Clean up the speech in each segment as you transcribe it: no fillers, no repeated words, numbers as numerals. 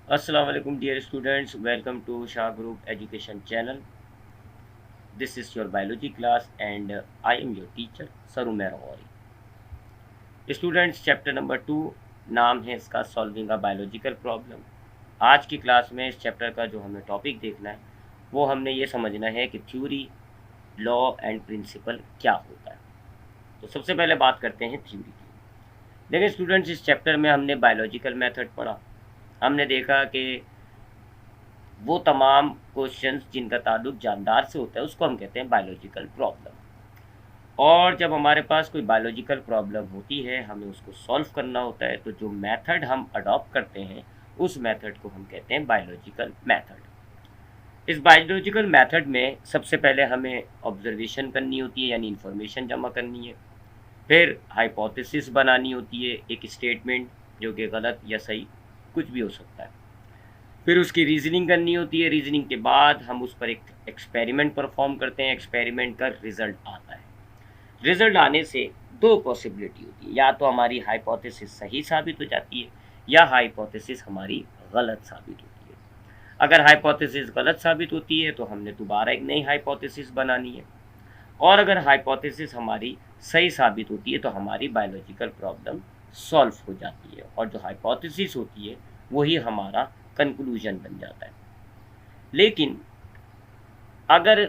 Assalamu alaikum dear students, welcome to Shah Group Education channel. This is your biology class and I am your teacher Sarumer Ori. Students chapter number 2 नाम है इसका solving a biological problem. आज की class में इस chapter का जो हमें टॉपिक देखना है वो हमने ये समझना है कि थ्योरी, लॉ एंड प्रिंसिपल क्या होता है। तो सबसे पहले बात करते हैं थ्योरी की। देखिए स्टूडेंट्स, इस चैप्टर में हमने बायोलॉजिकल मेथड पढ़ा। हमने देखा कि वो तमाम क्वेश्चंस जिनका ताल्लुक जानदार से होता है उसको हम कहते हैं बायोलॉजिकल प्रॉब्लम। और जब हमारे पास कोई बायोलॉजिकल प्रॉब्लम होती है, हमें उसको सॉल्व करना होता है, तो जो मेथड हम अडॉप्ट करते हैं उस मेथड को हम कहते हैं बायोलॉजिकल मेथड। इस बायोलॉजिकल मेथड में सबसे पहले हमें ऑब्जर्वेशन करनी होती है, यानी इन्फॉर्मेशन जमा करनी है। फिर हाइपोथेसिस बनानी होती है, एक स्टेटमेंट जो कि गलत या सही कुछ भी हो सकता है। फिर उसकी रीजनिंग करनी होती है। रीजनिंग के बाद हम उस पर एक एक्सपेरिमेंट परफॉर्म करते हैं। एक्सपेरिमेंट का रिजल्ट आता है। रिजल्ट आने से दो पॉसिबिलिटी होती है, या तो हमारी हाइपोथेसिस सही साबित हो जाती है या हाइपोथेसिस हमारी गलत साबित होती है। अगर हाइपोथेसिस गलत साबित होती है तो हमने दोबारा एक नई हाइपोथेसिस बनानी है, और अगर हाइपोथेसिस हमारी सही साबित होती है तो हमारी बायोलॉजिकल प्रॉब्लम सॉल्व हो जाती है, और जो हाइपोथेसिस होती है वही हमारा कंक्लूजन बन जाता है। लेकिन अगर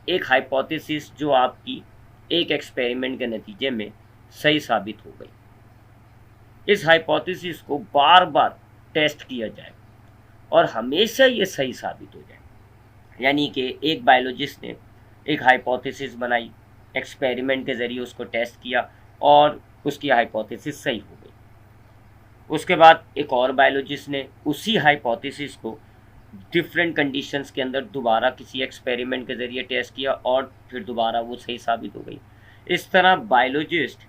एक हाइपोथेसिस जो आपकी एक एक्सपेरिमेंट के नतीजे में सही साबित हो गई, इस हाइपोथेसिस को बार बार टेस्ट किया जाए और हमेशा ये सही साबित हो जाए, यानी कि एक बायोलॉजिस्ट ने एक हाइपोथेसिस बनाई, एक्सपेरिमेंट के ज़रिए उसको टेस्ट किया और उसकी हाइपोथेसिस सही हो गई। उसके बाद एक और बायोलॉजिस्ट ने उसी हाइपोथेसिस को डिफरेंट कंडीशंस के अंदर दोबारा किसी एक्सपेरिमेंट के ज़रिए टेस्ट किया और फिर दोबारा वो सही साबित हो गई। इस तरह बायोलॉजिस्ट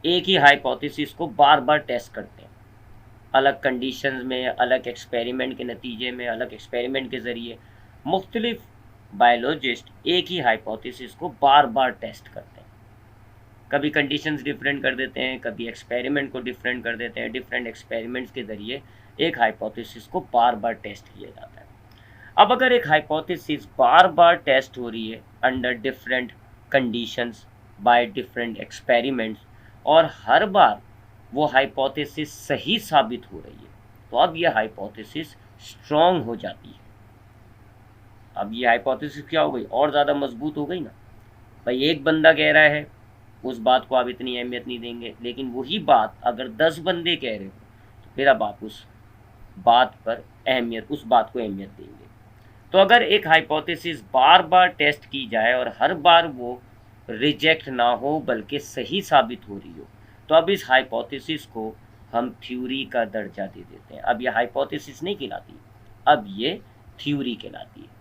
एक ही हाइपोथेसिस को बार बार टेस्ट करते हैं, अलग कंडीशंस में, अलग एक्सपेरिमेंट के नतीजे में, अलग एक्सपेरिमेंट के ज़रिए। मुख्तलिफ बायोलॉजिस्ट एक ही हाइपोथेसिस को बार बार टेस्ट करते हैं। कभी कंडीशंस डिफरेंट कर देते हैं, कभी एक्सपेरिमेंट को डिफरेंट कर देते हैं। डिफरेंट एक्सपेरिमेंट्स के ज़रिए एक हाइपोथेसिस को बार बार टेस्ट किया जाता है। अब अगर एक हाइपोथेसिस बार बार टेस्ट हो रही है under different conditions by different experiments, और हर बार वो हाइपोथेसिस सही साबित हो रही है, तो अब ये हाइपोथेसिस स्ट्रॉन्ग हो जाती है। अब ये हाइपोथेसिस क्या हो गई, और ज़्यादा मजबूत हो गई ना। भाई एक बंदा कह रहा है, उस बात को आप इतनी अहमियत नहीं देंगे, लेकिन वही बात अगर 10 बंदे कह रहे हो तो फिर अब आप उस बात पर अहमियत, उस बात को अहमियत देंगे। तो अगर एक हाइपोथेसिस बार बार टेस्ट की जाए और हर बार वो रिजेक्ट ना हो बल्कि सही साबित हो रही हो, तो अब इस हाइपोथेसिस को हम थ्योरी का दर्जा दे देते हैं। अब ये हाइपोथेसिस नहीं कहलाती, अब ये थ्योरी कहलाती है।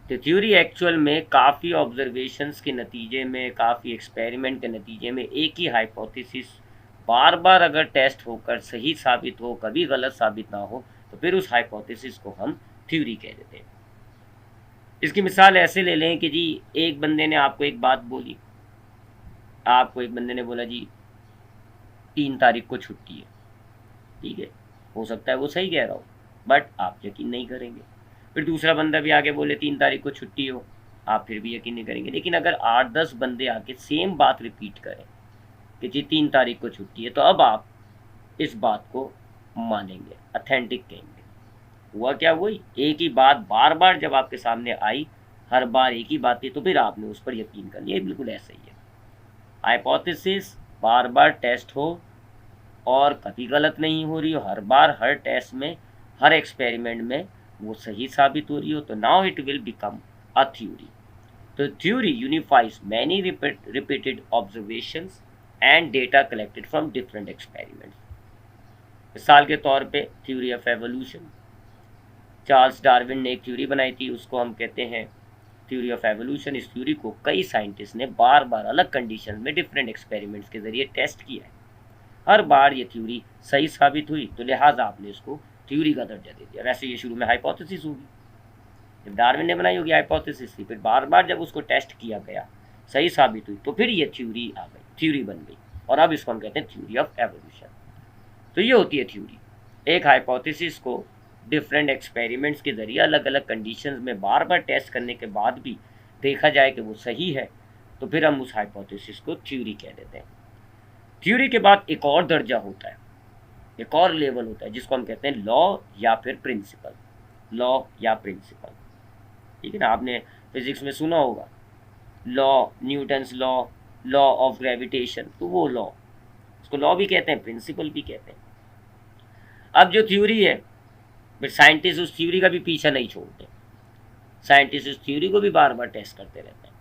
तो थ्योरी एक्चुअल में काफ़ी ऑब्जर्वेशंस के नतीजे में, काफ़ी एक्सपेरिमेंट के नतीजे में एक ही हाइपोथेसिस बार बार अगर टेस्ट होकर सही साबित हो, कभी गलत साबित ना हो, तो फिर उस हाइपोथेसिस को हम थ्योरी कह देते हैं। इसकी मिसाल ऐसे ले लें कि जी एक बंदे ने आपको एक बात बोली, आपको एक बंदे ने बोला जी 3 तारीख को छुट्टी है। ठीक है, हो सकता है वो सही कह रहा हो, बट आप यकीन नहीं करेंगे। फिर दूसरा बंदा भी आके बोले 3 तारीख को छुट्टी हो, आप फिर भी यकीन नहीं करेंगे। लेकिन अगर 8-10 बंदे आके सेम बात रिपीट करें कि जी 3 तारीख को छुट्टी है, तो अब आप इस बात को मानेंगे, अथेंटिक कहेंगे। हुआ क्या, वही एक ही बात बार बार जब आपके सामने आई, हर बार एक ही बात थी, तो फिर आपने उस पर यकीन कर लिया। बिल्कुल ऐसा ही है। हाइपोथेसिस बार बार टेस्ट हो और कभी गलत नहीं हो रही हो, हर बार हर टेस्ट में, हर एक्सपेरिमेंट में वो सही साबित हो रही हो, तो now it will become a theory. तो theory unifies many repeated observations and data collected from different experiments. मिसाल के तौर पे theory of evolution, Charles Darwin ने एक थ्योरी बनाई थी, उसको हम कहते हैं थ्योरी ऑफ एवोल्यूशन। इस थ्योरी को कई साइंटिस्ट ने बार बार अलग कंडीशन में डिफरेंट एक्सपेरिमेंट्स के जरिए टेस्ट किया है। हर बार ये थ्योरी सही साबित हुई, तो लिहाजा आपने इसको थ्योरी का दर्जा दे दिया। वैसे ये शुरू में हाइपोथेसिस होगी, जब डार्विन ने बनाई होगी हाइपोथेसिस थी, फिर बार बार जब उसको टेस्ट किया गया, सही साबित हुई, तो फिर ये थ्योरी आ गई, थ्योरी बन गई, और अब इसको हम कहते हैं थ्योरी ऑफ एवोल्यूशन। तो ये होती है थ्योरी। एक हाइपोथेसिस को डिफरेंट एक्सपेरिमेंट्स के ज़रिए अलग अलग कंडीशंस में बार बार टेस्ट करने के बाद भी देखा जाए कि वो सही है, तो फिर हम उस हाइपोथेसिस को थ्योरी कह देते हैं। थ्योरी के बाद एक और दर्जा होता है, एक और लेवल होता है, जिसको हम कहते हैं लॉ या फिर प्रिंसिपल। लॉ या प्रिंसिपल, ठीक है ना, आपने फिजिक्स में सुना होगा law, Newton's law, law of gravitation, तो वो लॉ, उसको लॉ भी कहते हैं, प्रिंसिपल भी कहते हैं। अब जो थ्योरी है, फिर साइंटिस्ट उस थ्योरी का भी पीछा नहीं छोड़ते, साइंटिस्ट उस थ्योरी को भी बार बार टेस्ट करते रहते हैं,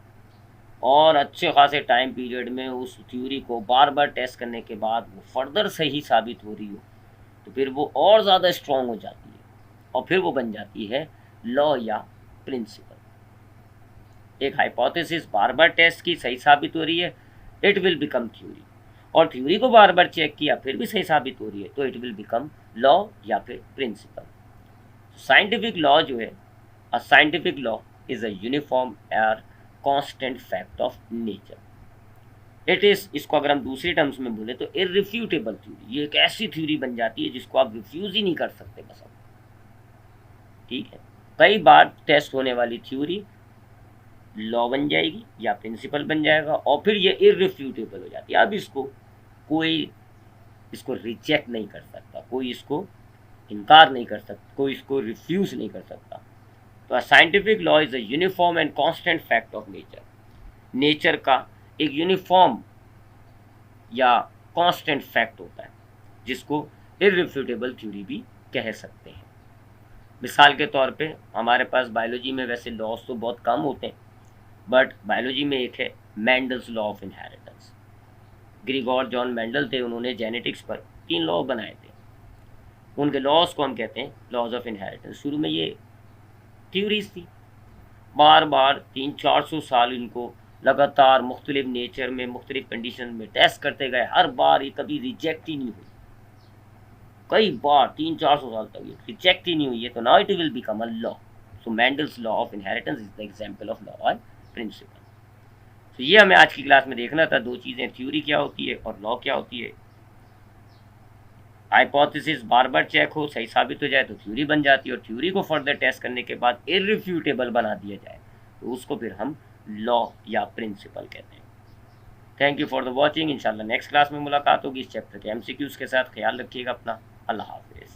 और अच्छे खासे टाइम पीरियड में उस थ्योरी को बार बार टेस्ट करने के बाद वो फर्दर सही साबित हो रही हो, तो फिर वो और ज़्यादा स्ट्रॉन्ग हो जाती है, और फिर वो बन जाती है लॉ या प्रिंसिपल। एक हाइपोथेसिस बार बार टेस्ट की, सही साबित हो रही है, इट विल बिकम थ्योरी, और थ्योरी को बार बार चेक किया, फिर भी सही साबित हो रही है, तो इट विल बिकम लॉ या फिर प्रिंसिपल। साइंटिफिक लॉ जो है, a scientific law is a uniform और constant fact of nature. It is, इसको अगर हम दूसरी टर्म्स में बोले तो इररिफ्यूटेबल थ्योरी, ये एक ऐसी थ्योरी बन जाती है जिसको आप रिफ्यूज ही नहीं कर सकते बस अब, ठीक है। कई बार टेस्ट होने वाली थ्योरी लॉ बन जाएगी या प्रिंसिपल बन जाएगा, और फिर ये इररिफ्यूटेबल हो जाती है। अब इसको कोई इसको रिजेक्ट नहीं कर सकता, कोई इसको इनकार नहीं कर सकता, कोई इसको रिफ्यूज नहीं कर सकता। तो अ scientific law is a uniform and constant fact of nature. Nature का एक यूनिफॉर्म या कांस्टेंट फैक्ट होता है, जिसको इररिफ्यूटेबल थ्योरी भी कह सकते हैं। मिसाल के तौर पे हमारे पास बायोलॉजी में वैसे लॉज तो बहुत कम होते हैं, बट बायोलॉजी में एक है Mendel's law of inheritance. Grigor John Mendel थे, उन्होंने जेनेटिक्स पर 3 लॉ बनाए थे। उनके लॉज को हम कहते हैं लॉज ऑफ इनहेरिटेंस। शुरू में ये थ्योरीज थी, बार बार 300-400 साल इनको लगातार मुख्तलिफ नेचर में मुख्तलिफ कंडीशन में टेस्ट करते गए, हर बार ये कभी रिजेक्ट ही नहीं हुई, कई बार 300-400 साल तक ये रिजेक्ट ही नहीं हुई है, तो now it will become a law. So Mendel's law of inheritance is the example of law और प्रिंसिपल। तो ये हमें आज की क्लास में देखना था, दो चीज़ें, थ्योरी क्या होती है और लॉ क्या होती है। हाइपोथेसिस बार बार चेक हो, सही साबित हो जाए तो थ्योरी बन जाती है, और थ्योरी को फर्दर टेस्ट करने के बाद इररिफ्यूटेबल बना दिया जाए तो उसको फिर हम लॉ या प्रिंसिपल कहते हैं। Thank you for the watching. इंशाल्लाह नेक्स्ट क्लास में मुलाकात होगी इस चैप्टर के एमसीक्यूज के साथ। ख्याल रखिएगा अपना। अल्लाह हाफिज़।